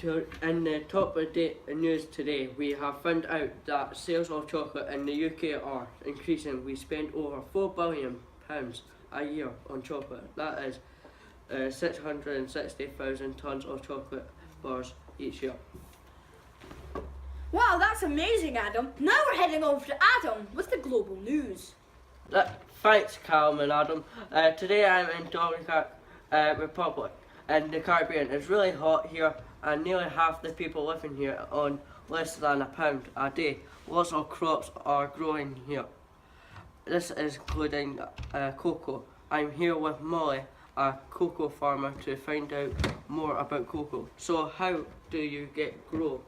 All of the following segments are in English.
In the top of the news today, we have found out that sales of chocolate in the UK are increasing. We spend over £4 billion a year on chocolate. That is 660,000 tonnes of chocolate bars each year. Wow, that's amazing, Adam. Now we're heading over to Adam with the global news. Thanks, Callum and Adam. Today I'm in Dominican Republic in the Caribbean. It's really hot here, and nearly half the people living here on less than £1 a day. Lots of crops are growing here. This is including cocoa. I'm here with Molly, a cocoa farmer, to find out more about cocoa. So how do you grow?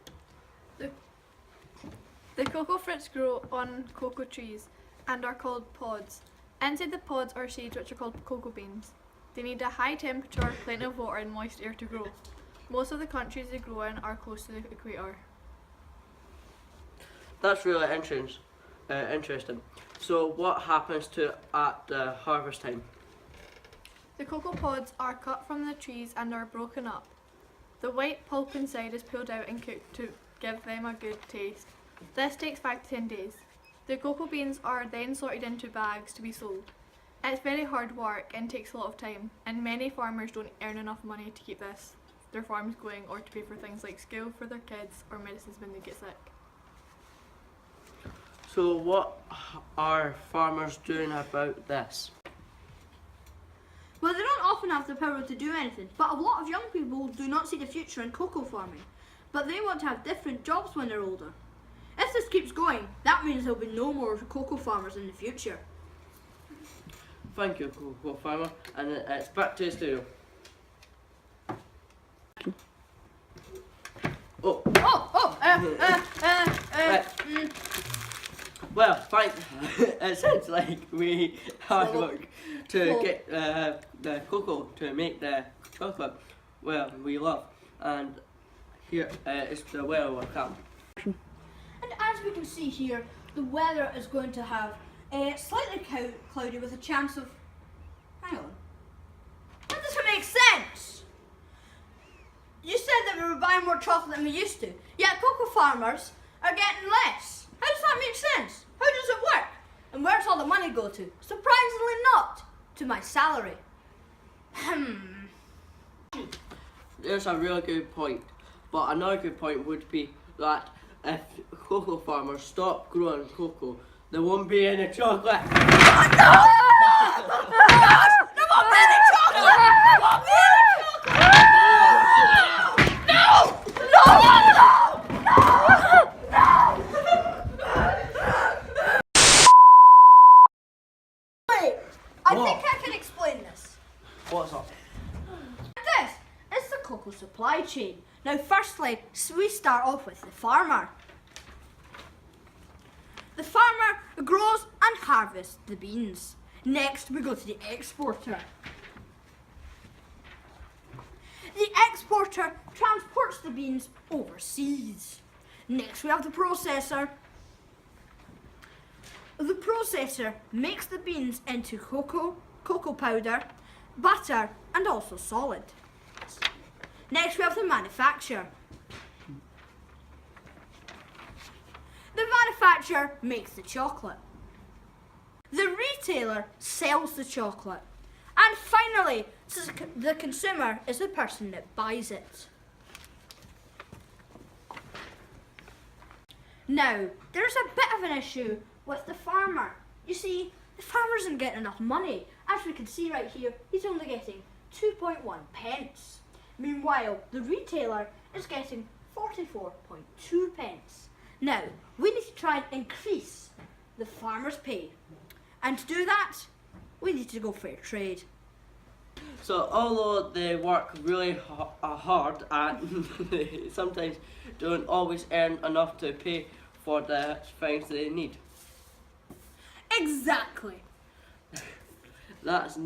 The cocoa fruits grow on cocoa trees and are called pods. Inside the pods are seeds which are called cocoa beans. They need a high temperature, plenty of water and moist air to grow. Most of the countries they grow in are close to the equator. That's really interesting. So what happens at the harvest time? The cocoa pods are cut from the trees and are broken up. The white pulp inside is pulled out and cooked to give them a good taste. This takes 5 to 10 days. The cocoa beans are then sorted into bags to be sold. It's very hard work and takes a lot of time, and many farmers don't earn enough money to keep their farms going or to pay for things like school for their kids or medicines when they get sick. So what are farmers doing about this? Well, they don't often have the power to do anything, but a lot of young people do not see the future in cocoa farming. But they want to have different jobs when they're older. If this keeps going, that means there'll be no more cocoa farmers in the future. Thank you, cocoa farmer, and it's back to the studio. Well, it sounds like we hard work to get the cocoa to make the chocolate we love, and here is the weather will come. And as we can see here, the weather is going to have slightly cloudy with a chance of... Hang on. That doesn't make sense! You said that we were buying more chocolate than we used to, yet cocoa farmers are getting less. How does that make sense? How does it work? And where's all the money go to? Surprisingly not to my salary. There's a really good point, but another good point would be that if cocoa farmers stop growing cocoa, there won't be any chocolate. No! There won't be any chocolate! There won't be any chocolate! No! Wait, I think I can explain this. What's up? This is the cocoa supply chain. Now firstly, we start off with the farmer. The farmer grows and harvests the beans. Next, we go to the exporter. The exporter transports the beans overseas. Next, we have the processor. The processor makes the beans into cocoa powder, butter, and also solid. Next, we have the manufacturer. The manufacturer makes the chocolate. The retailer sells the chocolate. And finally, the consumer is the person that buys it. Now, there's a bit of an issue with the farmer. You see, the farmer isn't getting enough money. As we can see right here, he's only getting 2.1 pence. Meanwhile, the retailer is getting 44.2 pence. Now, we need to try and increase the farmer's pay. And to do that, we need to go fair trade. So although they work really hard and they sometimes don't always earn enough to pay for the things they need. Exactly. That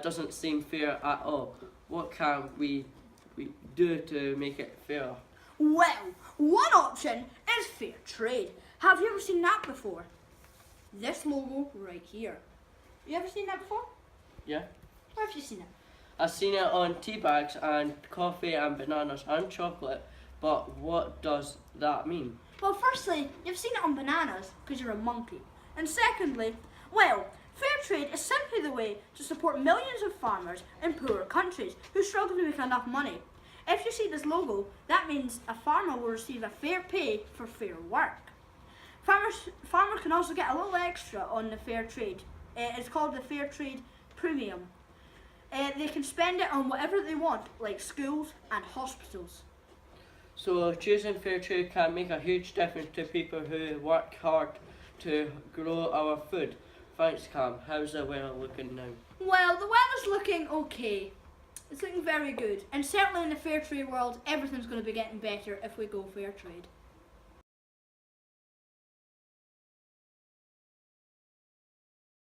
doesn't seem fair at all. What can we do to make it fair? Well, one option is fair trade. Have you ever seen that before? This logo right here. You ever seen that before? Yeah. Where have you seen it? I've seen it on tea bags and coffee and bananas and chocolate, But what does that mean? Well, firstly, you've seen it on bananas because you're a monkey. And secondly, well, Fairtrade is simply the way to support millions of farmers in poorer countries who struggle to make enough money. If you see this logo, that means a farmer will receive a fair pay for fair work. Farmers can also get a little extra on the Fairtrade. It's called the Fairtrade Premium. They can spend it on whatever they want, like schools and hospitals. So choosing Fairtrade can make a huge difference to people who work hard to grow our food. Thanks, Cam. How's the weather looking now? Well, the weather's looking okay. It's looking very good. And certainly in the Fairtrade world, everything's going to be getting better if we go Fairtrade.